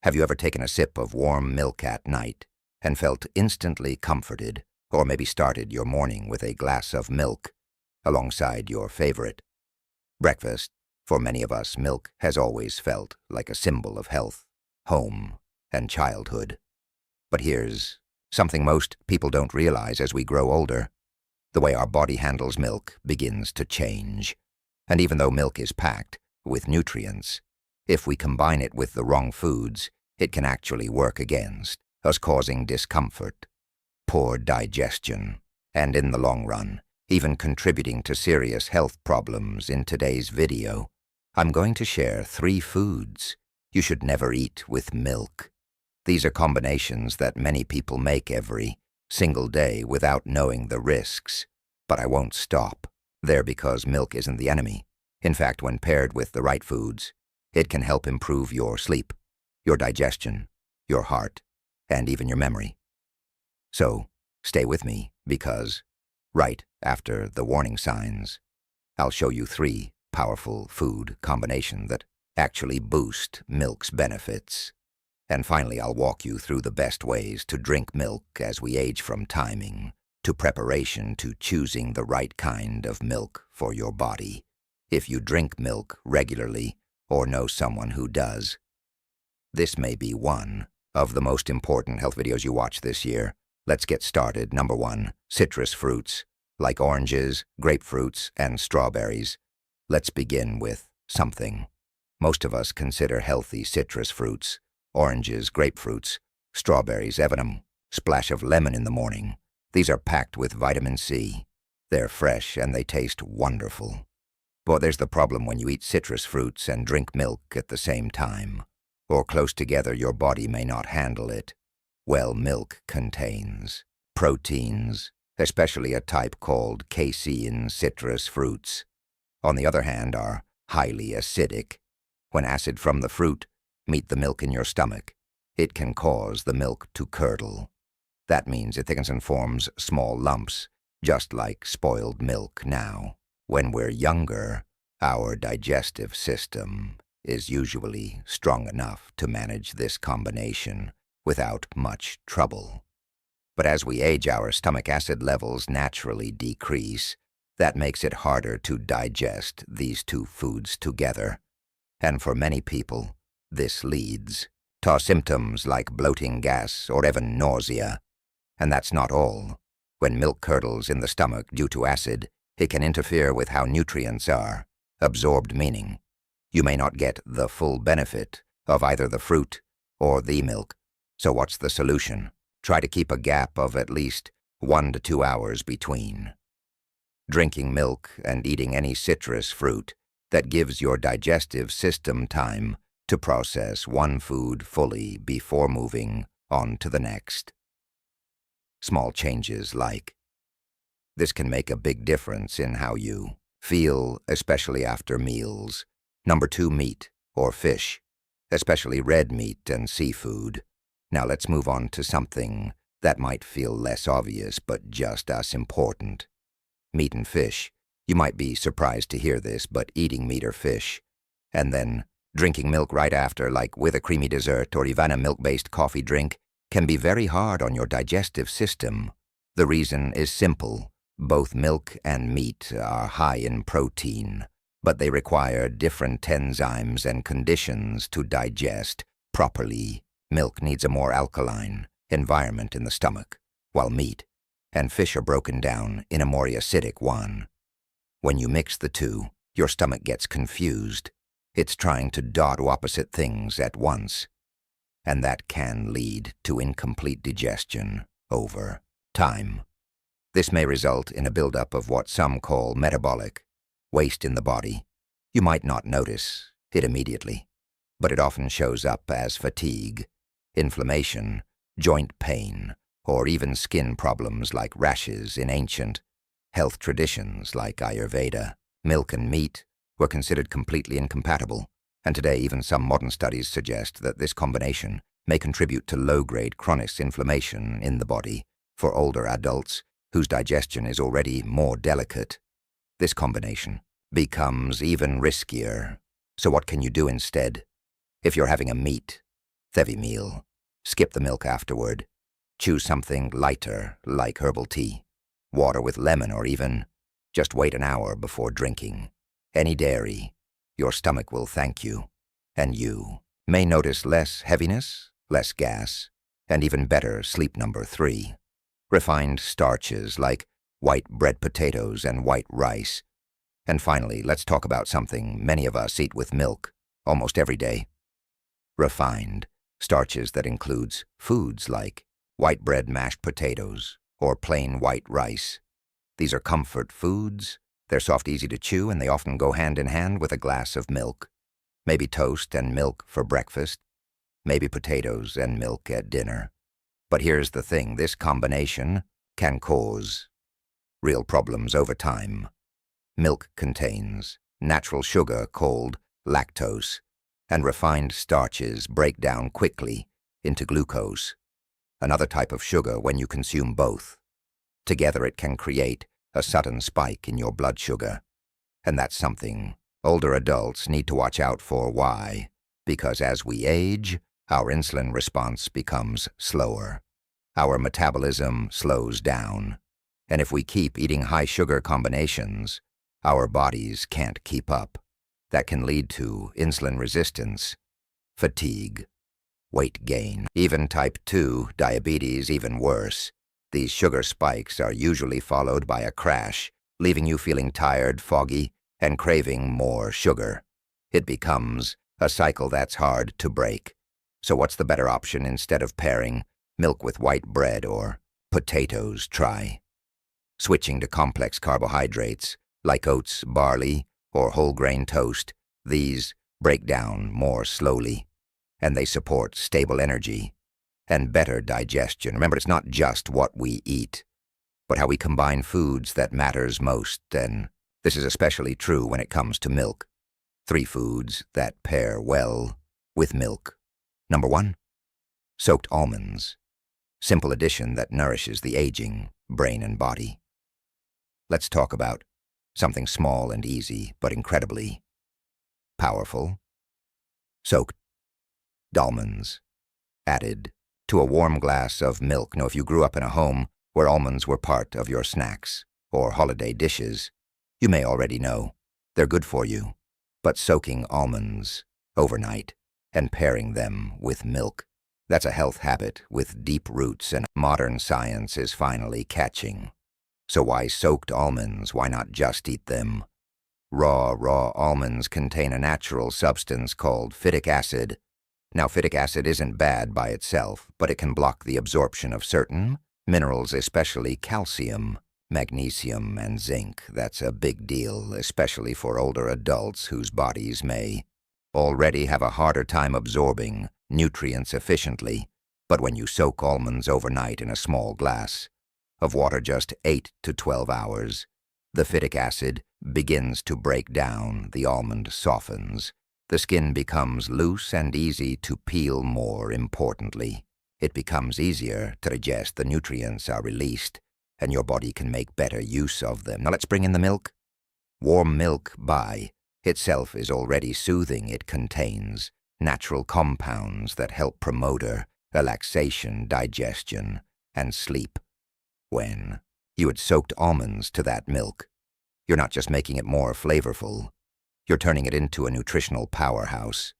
Have you ever taken a sip of warm milk at night and felt instantly comforted, or maybe started your morning with a glass of milk alongside your favorite breakfast? For many of us, milk has always felt like a symbol of health, home, and childhood. But here's something most people don't realize as we grow older. The way our body handles milk begins to change. And even though milk is packed with nutrients, if we combine it with the wrong foods, it can actually work against us, causing discomfort, poor digestion, and in the long run, even contributing to serious health problems. In today's video, I'm going to share 3 foods you should never eat with milk. These are combinations that many people make every single day without knowing the risks. But I won't stop there because milk isn't the enemy. In fact, when paired with the right foods, it can help improve your sleep, your digestion, your heart, and even your memory. So, stay with me because right after the warning signs, I'll show you 3 powerful food combinations that actually boost milk's benefits. And finally, I'll walk you through the best ways to drink milk as we age, from timing to preparation to choosing the right kind of milk for your body. If you drink milk regularly or know someone who does, this may be one of the most important health videos you watch this year. Let's get started. Number 1, citrus fruits, like oranges, grapefruits, and strawberries. Let's begin with something most of us consider healthy: citrus fruits, oranges, grapefruits, strawberries, even splash of lemon in the morning. These are packed with vitamin C. They're fresh and they taste wonderful. But there's the problem: when you eat citrus fruits and drink milk at the same time, or close together, your body may not handle it well. Milk contains proteins, especially a type called casein. Citrus fruits, on the other hand, are highly acidic. When acid from the fruit meet the milk in your stomach, it can cause the milk to curdle. That means it thickens and forms small lumps, just like spoiled milk. Now, when we're younger, our digestive system is usually strong enough to manage this combination without much trouble. But as we age, our stomach acid levels naturally decrease. That makes it harder to digest these 2 foods together. And for many people, this leads to symptoms like bloating, gas, or even nausea. And that's not all. When milk curdles in the stomach due to acid, it can interfere with how nutrients are absorbed, meaning you may not get the full benefit of either the fruit or the milk. So what's the solution? Try to keep a gap of at least 1 to 2 hours between drinking milk and eating any citrus fruit. That gives your digestive system time to process one food fully before moving on to the next. Small changes like this can make a big difference in how you feel, especially after meals. Number 2, meat or fish, especially red meat and seafood. Now let's move on to something that might feel less obvious but just as important: meat and fish. You might be surprised to hear this, but eating meat or fish and then drinking milk right after, like with a creamy dessert or even a milk-based coffee drink, can be very hard on your digestive system. The reason is simple. Both milk and meat are high in protein, but they require different enzymes and conditions to digest properly. Milk needs a more alkaline environment in the stomach, while meat and fish are broken down in a more acidic one. When you mix the 2, your stomach gets confused. It's trying to do opposite things at once, and that can lead to incomplete digestion over time. This may result in a buildup of what some call metabolic waste in the body. You might not notice it immediately, but it often shows up as fatigue, inflammation, joint pain, or even skin problems like rashes. In ancient health traditions like Ayurveda, milk and meat were considered completely incompatible, and today even some modern studies suggest that this combination may contribute to low-grade chronic inflammation in the body for older adults whose digestion is already more delicate. This combination becomes even riskier. So what can you do instead? If you're having a meat, Heavy meal. Skip the milk afterward. Choose something lighter, like herbal tea, water with lemon, or even just wait an hour before drinking. Any dairy, your stomach will thank you, and you may notice less heaviness, less gas, and even better sleep. Number 3. Refined starches like white bread, potatoes, and white rice. And finally, let's talk about something many of us eat with milk almost every day. Refined starches that includes foods like white bread, mashed potatoes, or plain white rice. These are comfort foods. They're soft, easy to chew, and they often go hand in hand with a glass of milk. Maybe toast and milk for breakfast. Maybe potatoes and milk at dinner. But here's the thing, this combination can cause real problems over time. Milk contains natural sugar called lactose, and refined starches break down quickly into glucose, another type of sugar. When you consume both together, it can create a sudden spike in your blood sugar. And that's something older adults need to watch out for. Why? Because as we age, our insulin response becomes slower. Our metabolism slows down. And if we keep eating high sugar combinations, our bodies can't keep up. That can lead to insulin resistance, fatigue, weight gain, even type 2 diabetes. Even worse, these sugar spikes are usually followed by a crash, leaving you feeling tired, foggy, and craving more sugar. It becomes a cycle that's hard to break. So what's the better option? Instead of pairing milk with white bread or potatoes, try switching to complex carbohydrates like oats, barley, or whole grain toast. These break down more slowly, and they support stable energy and better digestion. Remember, it's not just what we eat, but how we combine foods that matters most, and this is especially true when it comes to milk. 3 foods that pair well with milk. Number 1, soaked almonds. Simple addition that nourishes the aging brain and body. Let's talk about something small and easy, but incredibly powerful. Soaked almonds, added to a warm glass of milk. Now, if you grew up in a home where almonds were part of your snacks or holiday dishes, you may already know they're good for you. But soaking almonds overnight and pairing them with milk, that's a health habit with deep roots, and modern science is finally catching. So why soaked almonds? Why not just eat them? Raw almonds contain a natural substance called phytic acid. Now, phytic acid isn't bad by itself, but it can block the absorption of certain minerals, especially calcium, magnesium, and zinc. That's a big deal, especially for older adults whose bodies may already have a harder time absorbing nutrients efficiently. But when you soak almonds overnight in a small glass of water, just 8 to 12 hours, the phytic acid begins to break down, the almond softens, the skin becomes loose and easy to peel. More importantly, it becomes easier to digest. The nutrients are released, and your body can make better use of them. Now let's bring in the milk. Warm milk by itself is already soothing. It contains natural compounds that help promote relaxation, digestion, and sleep. When you add soaked almonds to that milk, you're not just making it more flavorful, you're turning it into a nutritional powerhouse.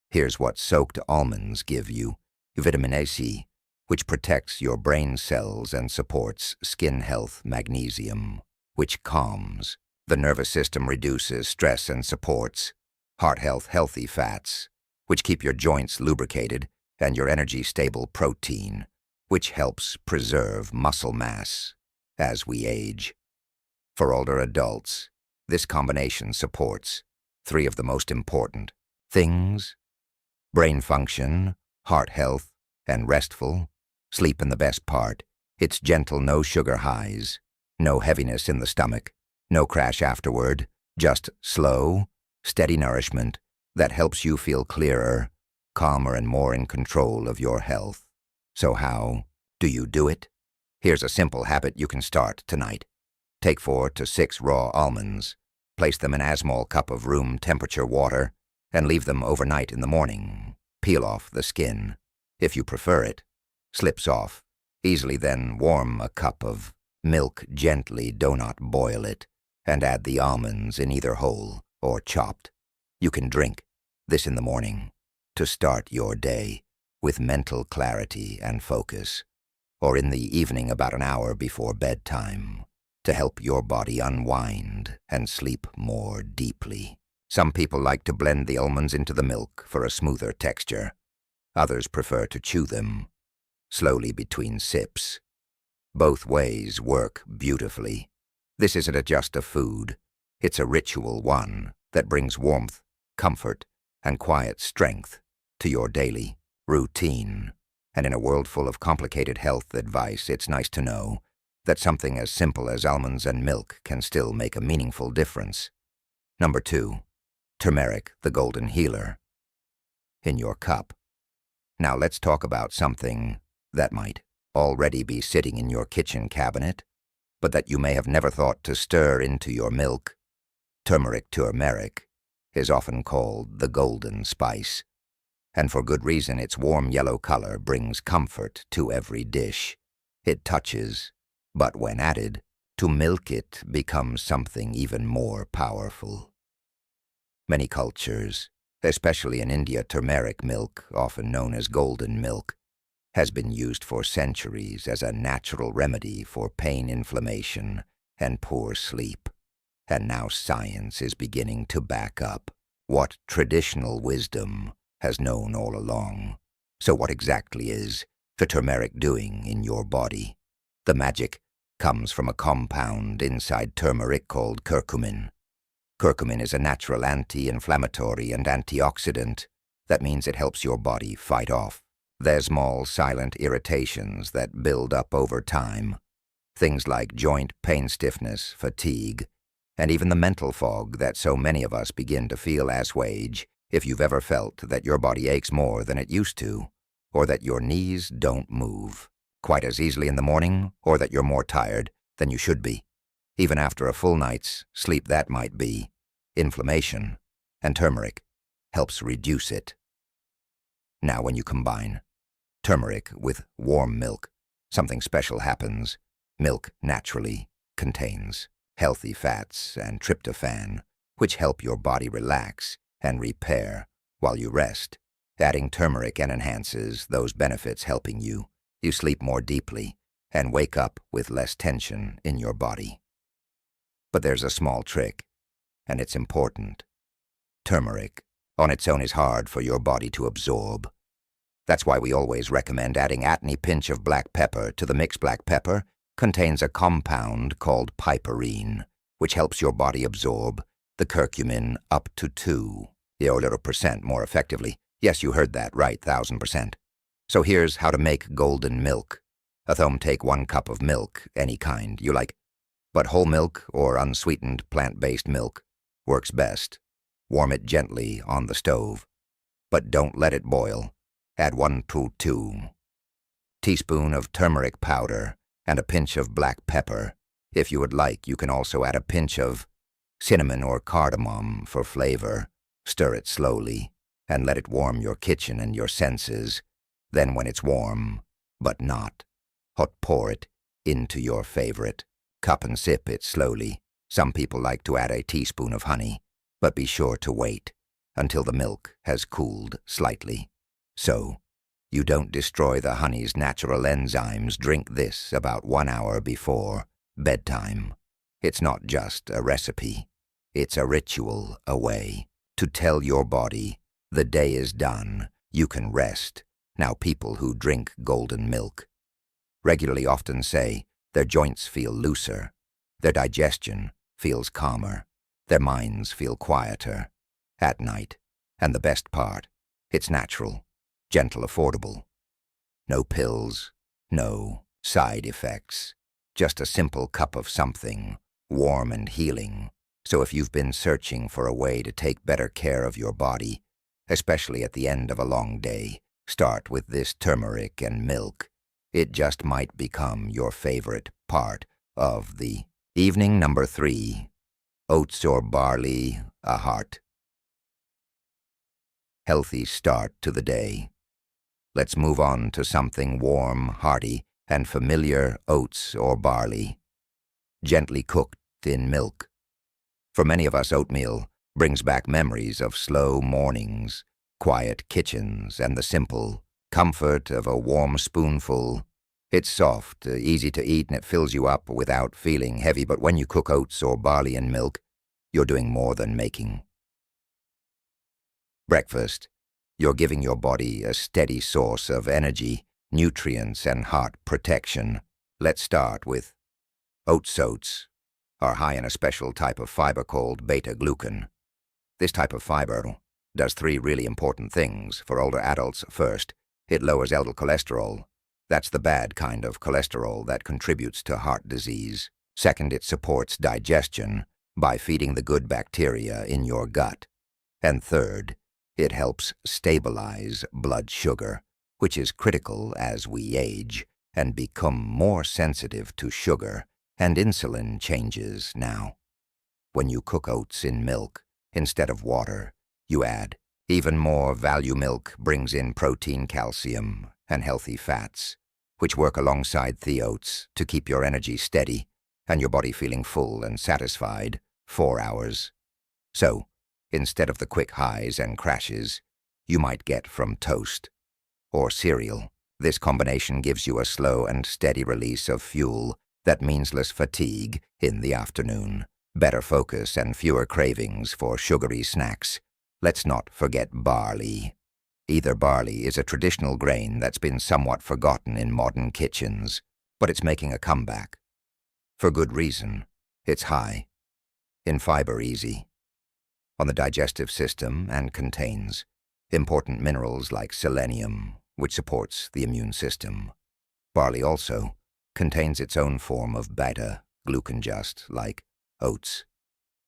Here's what soaked almonds give you: vitamin C, which protects your brain cells and supports skin health; magnesium, which calms the nervous system, reduces stress, and supports heart health; healthy fats, which keep your joints lubricated and your energy stable; protein, which helps preserve muscle mass as we age. For older adults, this combination supports 3 of the most important things: brain function, heart health, and restful sleep. And the best part, it's gentle, no sugar highs, no heaviness in the stomach, no crash afterward, just slow, steady nourishment that helps you feel clearer, calmer, and more in control of your health. So how do you do it? Here's a simple habit you can start tonight. Take 4 to 6 raw almonds, place them in a small cup of room temperature water, and leave them overnight. In the morning, peel off the skin, if you prefer it, slips off easily. Then warm a cup of milk gently, do not boil it, and add the almonds in either whole or chopped. You can drink this in the morning to start your day with mental clarity and focus, or in the evening about an hour before bedtime to help your body unwind and sleep more deeply. Some people like to blend the almonds into the milk for a smoother texture. Others prefer to chew them slowly between sips. Both ways work beautifully. This isn't just a food. It's a ritual one that brings warmth, comfort, and quiet strength to your daily routine. And in a world full of complicated health advice, it's nice to know that something as simple as almonds and milk can still make a meaningful difference. Number 2, turmeric, the golden healer, in your cup. Now let's talk about something that might already be sitting in your kitchen cabinet, but that you may have never thought to stir into your milk. Turmeric is often called the golden spice, and for good reason. Its warm yellow color brings comfort to every dish it touches, but when added to milk, it becomes something even more powerful. Many cultures, especially in India, turmeric milk, often known as golden milk, has been used for centuries as a natural remedy for pain, inflammation, and poor sleep. And now science is beginning to back up what traditional wisdom has known all along. So what exactly is the turmeric doing in your body? The magic comes from a compound inside turmeric called curcumin. Curcumin is a natural anti-inflammatory and antioxidant. That means it helps your body fight off the small silent irritations that build up over time. Things like joint pain, stiffness, fatigue, and even the mental fog that so many of us begin to feel as we age. If you've ever felt that your body aches more than it used to, or that your knees don't move quite as easily in the morning, or that you're more tired than you should be, even after a full night's sleep, that might be inflammation, and turmeric helps reduce it. Now, when you combine turmeric with warm milk, something special happens. Milk naturally contains healthy fats and tryptophan, which help your body relax and repair while you rest. Adding turmeric enhances those benefits, helping you sleep more deeply and wake up with less tension in your body. But there's a small trick, and it's important. Turmeric on its own is hard for your body to absorb. That's why we always recommend adding a tiny pinch of black pepper to the mix. Black pepper contains a compound called piperine, which helps your body absorb the curcumin up to 2% more effectively. Yes, you heard that right, 1000%. So here's how to make golden milk. At home, take 1 cup of milk, any kind you like, but whole milk or unsweetened plant-based milk works best. Warm it gently on the stove, but don't let it boil. Add 1 to 2 teaspoons of turmeric powder and a pinch of black pepper. If you would like, you can also add a pinch of cinnamon or cardamom for flavor. Stir it slowly and let it warm your kitchen and your senses. Then when it's warm, but not hot, pour it into your favorite cup and sip it slowly. Some people like to add a teaspoon of honey, but be sure to wait until the milk has cooled slightly, so you don't destroy the honey's natural enzymes. Drink this about 1 hour before bedtime. It's not just a recipe, it's a ritual, a way to tell your body the day is done, you can rest. Now, people who drink golden milk regularly often say their joints feel looser, their digestion feels calmer, their minds feel quieter at night. And the best part, it's natural, gentle, affordable. No pills, no side effects, just a simple cup of something warm and healing. So if you've been searching for a way to take better care of your body, especially at the end of a long day, start with this turmeric and milk. It just might become your favorite part of the evening. Number 3, oats or barley, a heart healthy start to the day. Let's move on to something warm, hearty, and familiar: oats or barley, gently cooked in milk. For many of us, oatmeal brings back memories of slow mornings, quiet kitchens, and the simple comfort of a warm spoonful. It's soft, easy to eat, and it fills you up without feeling heavy. But when you cook oats or barley in milk, you're doing more than making breakfast. You're giving your body a steady source of energy, nutrients, and heart protection. Let's start with oats. Oats are high in a special type of fiber called beta-glucan. This type of fiber does three really important things for older adults. First, it lowers LDL cholesterol. That's the bad kind of cholesterol that contributes to heart disease. Second, it supports digestion by feeding the good bacteria in your gut. And third, it helps stabilize blood sugar, which is critical as we age and become more sensitive to sugar and insulin changes. Now, when you cook oats in milk instead of water, you add even more value. Milk brings in protein, calcium, and healthy fats, which work alongside the oats to keep your energy steady and your body feeling full and satisfied 4 hours. So, instead of the quick highs and crashes you might get from toast or cereal, this combination gives you a slow and steady release of fuel that means less fatigue in the afternoon, better focus, and fewer cravings for sugary snacks. Let's not forget barley. Barley is a traditional grain that's been somewhat forgotten in modern kitchens, but it's making a comeback. For good reason. It's high in fiber, easy on the digestive system, and contains important minerals like selenium, which supports the immune system. Barley also contains its own form of beta-glucan, just like oats,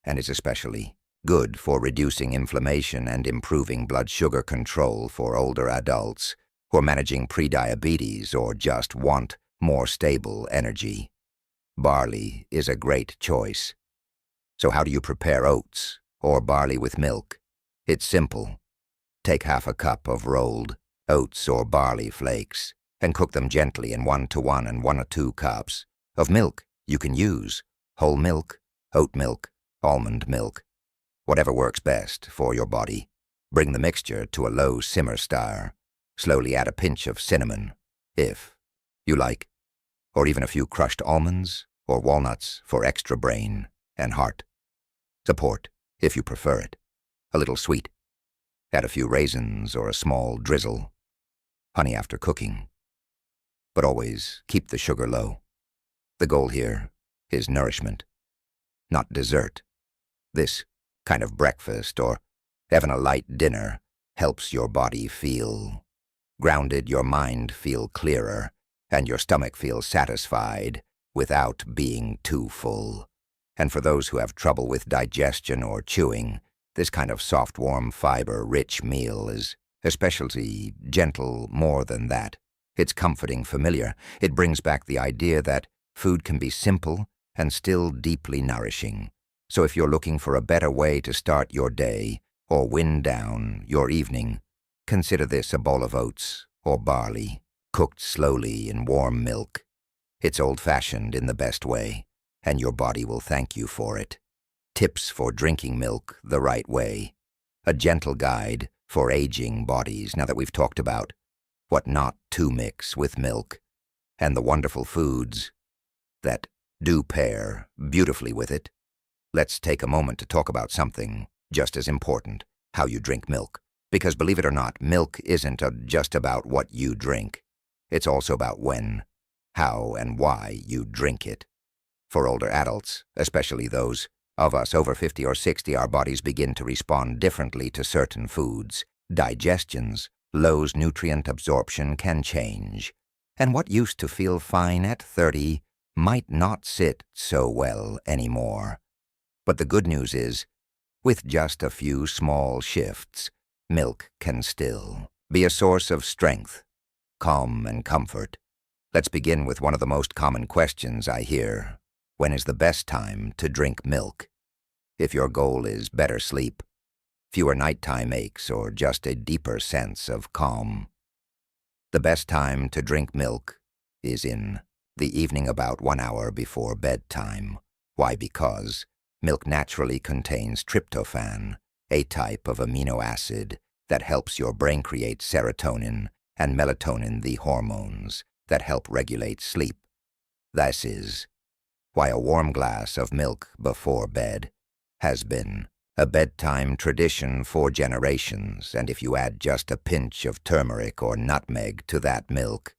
and is especially good for reducing inflammation and improving blood sugar control for older adults who are managing prediabetes or just want more stable energy. Barley is a great choice. So how do you prepare oats or barley with milk? It's simple. Take half a cup of rolled oats or barley flakes and cook them gently in 1-to-1 and 1 or 2 cups of milk. You can use whole milk, oat milk, almond milk, whatever works best for your body. Bring the mixture to a low simmer stir. Slowly add a pinch of cinnamon, if you like, or even a few crushed almonds or walnuts for extra brain and heart support, if you prefer it a little sweet. Add a few raisins or a small drizzle honey after cooking, but always keep the sugar low. The goal here is nourishment, not dessert. This kind of breakfast or even a light dinner helps your body feel grounded, your mind feel clearer, and your stomach feel satisfied without being too full. And for those who have trouble with digestion or chewing, this kind of soft, warm, fiber-rich meal is especially gentle. More than that, it's comforting, familiar. It brings back the idea that food can be simple and still deeply nourishing. So if you're looking for a better way to start your day or wind down your evening, consider this: a bowl of oats or barley, cooked slowly in warm milk. It's old-fashioned in the best way, and your body will thank you for it. Tips for drinking milk the right way. A gentle guide for aging bodies, now that we've talked about what not to mix with milk, and the wonderful foods that do pair beautifully with it. Let's take a moment to talk about something just as important: how you drink milk. Because believe it or not, milk isn't just about what you drink. It's also about when, how, and why you drink it. For older adults, especially those of us over 50 or 60, our bodies begin to respond differently to certain foods. Digestions, low nutrient absorption can change. And what used to feel fine at 30 might not sit so well anymore. But the good news is, with just a few small shifts, milk can still be a source of strength, calm, and comfort. Let's begin with one of the most common questions I hear: when is the best time to drink milk? If your goal is better sleep, fewer nighttime aches, or just a deeper sense of calm, The best time to drink milk is in the evening about 1 hour before bedtime. Why? Because milk naturally contains tryptophan, a type of amino acid that helps your brain create serotonin and melatonin, the hormones that help regulate sleep. This is why a warm glass of milk before bed has been a bedtime tradition for generations, and if you add just a pinch of turmeric or nutmeg to that milk,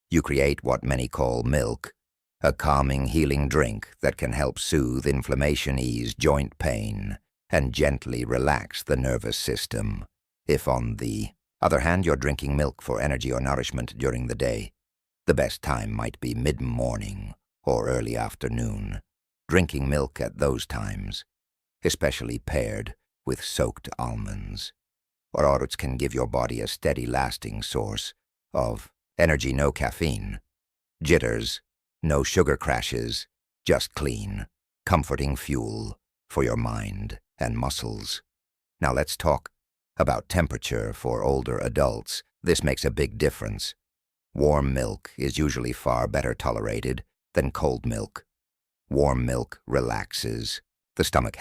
you create what many call milk, a calming, healing drink that can help soothe inflammation, ease joint pain, and gently relax the nervous system. If, on the other hand, you're drinking milk for energy or nourishment during the day, the best time might be mid-morning or early afternoon. Drinking milk at those times, especially paired with soaked almonds or oats, can give your body a steady, lasting source of energy. No caffeine, jitters, no sugar crashes, just clean, comforting fuel for your mind and muscles. Now let's talk about temperature for older adults. This makes a big difference. Warm milk is usually far better tolerated than cold milk. Warm milk relaxes the stomach,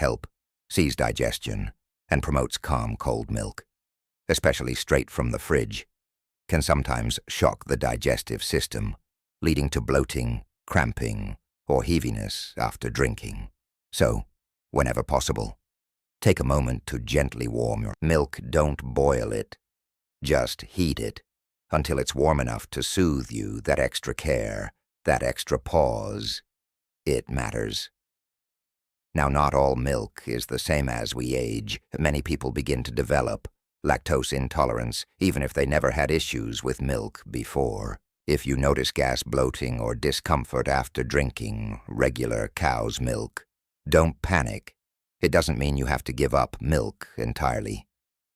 sees digestion, and promotes calm. Cold milk, especially straight from the fridge, can sometimes shock the digestive system, leading to bloating, cramping, or heaviness after drinking. So, whenever possible, take a moment to gently warm your milk. Don't boil it. Just heat it until it's warm enough to soothe you. That extra care, that extra pause, it matters. Now, not all milk is the same as we age. Many people begin to develop lactose intolerance, even if they never had issues with milk before. If you notice gas, bloating, or discomfort after drinking regular cow's milk, don't panic. It doesn't mean you have to give up milk entirely.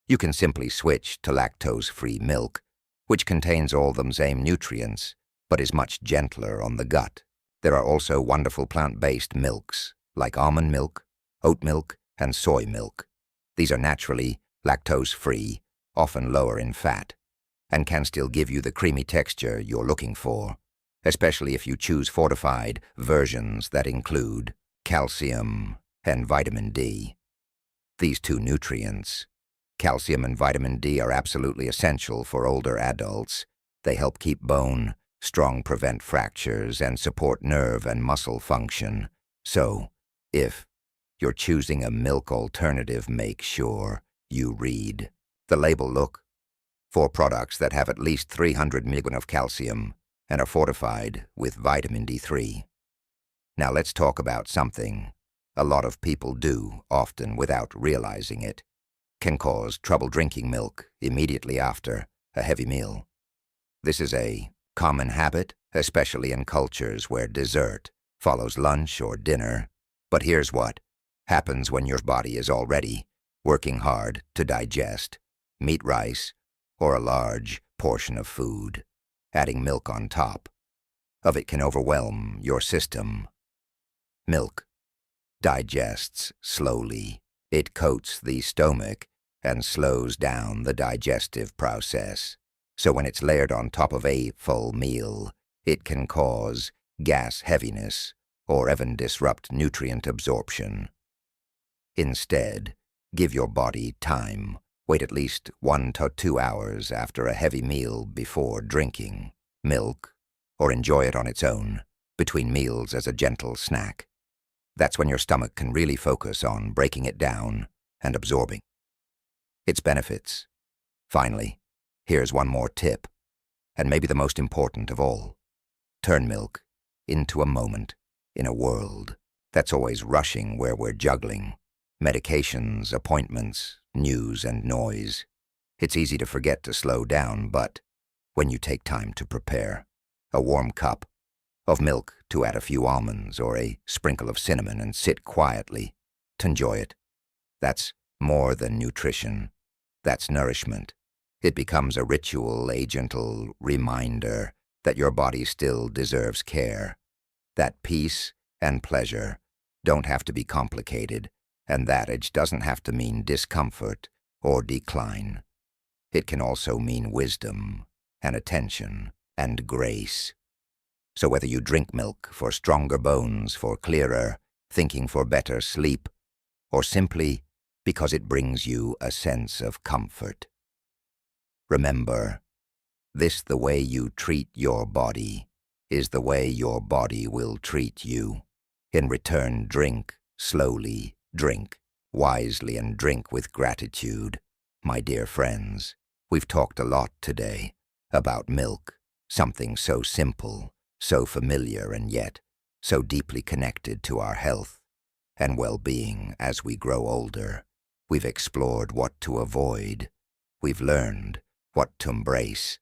You can simply switch to lactose-free milk, which contains all the same nutrients, but is much gentler on the gut. There are also wonderful plant-based milks, like almond milk, oat milk, and soy milk. These are naturally lactose-free, often lower in fat, and can still give you the creamy texture you're looking for, especially if you choose fortified versions that include calcium and vitamin D. These two nutrients, calcium and vitamin D, are absolutely essential for older adults. They help keep bone strong, prevent fractures, and support nerve and muscle function. So, if you're choosing a milk alternative, make sure you read the label. Look for products that have at least 300 mg of calcium and are fortified with vitamin D3. Now let's talk about something a lot of people do, often without realizing it, can cause trouble: drinking milk immediately after a heavy meal. This is a common habit, especially in cultures where dessert follows lunch or dinner. But here's what happens when your body is already working hard to digest meat, rice, or a large portion of food. Adding milk on top of it can overwhelm your system. Milk digests slowly. It coats the stomach and slows down the digestive process. So when it's layered on top of a full meal, it can cause gas, heaviness, or even disrupt nutrient absorption. Instead, give your body time. Wait at least 1 to 2 hours after a heavy meal before drinking milk, or enjoy it on its own between meals as a gentle snack. That's when your stomach can really focus on breaking it down and absorbing its benefits. Finally, here's one more tip, and maybe the most important of all. Turn milk into a moment in a world that's always rushing, where we're juggling medications, appointments, news, and noise. It's easy to forget to slow down, but when you take time to prepare a warm cup of milk, to add a few almonds or a sprinkle of cinnamon and sit quietly to enjoy it, that's more than nutrition. That's nourishment. It becomes a ritual, a gentle reminder that your body still deserves care, that peace and pleasure don't have to be complicated, and that age doesn't have to mean discomfort or decline. It can also mean wisdom and attention and grace. So whether you drink milk for stronger bones, for clearer thinking, for better sleep, or simply because it brings you a sense of comfort, remember, the way you treat your body is the way your body will treat you. In return, drink slowly, drink wisely, and drink with gratitude. My dear friends, we've talked a lot today about milk, something so simple, so familiar, and yet so deeply connected to our health and well-being as we grow older. We've explored what to avoid, we've learned what to embrace,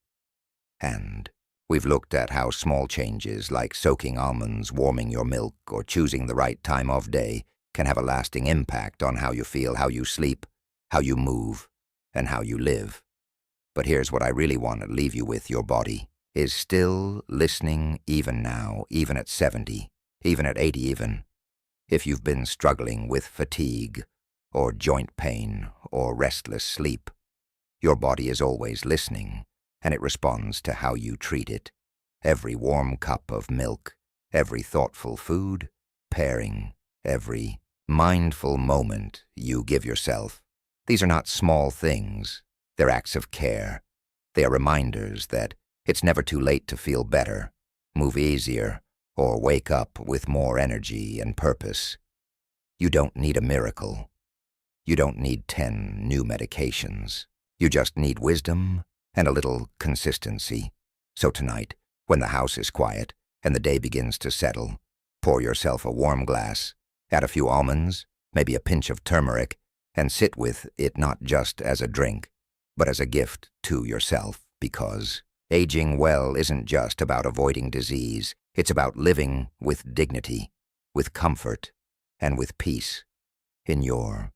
and we've looked at how small changes like soaking almonds, warming your milk, or choosing the right time of day can have a lasting impact on how you feel, how you sleep, how you move, and how you live. But here's what I really want to leave you with. Your body is still listening, even now, even at 70, even at 80 even. If you've been struggling with fatigue, or joint pain, or restless sleep, your body is always listening, and it responds to how you treat it. Every warm cup of milk, every thoughtful food pairing, every mindful moment you give yourself. These are not small things. They're acts of care. They are reminders that it's never too late to feel better, move easier, or wake up with more energy and purpose. You don't need a miracle. You don't need 10 new medications. You just need wisdom and a little consistency. So tonight, when the house is quiet and the day begins to settle, pour yourself a warm glass, add a few almonds, maybe a pinch of turmeric, and sit with it not just as a drink, but as a gift to yourself, because aging well isn't just about avoiding disease. It's about living with dignity, with comfort, and with peace in your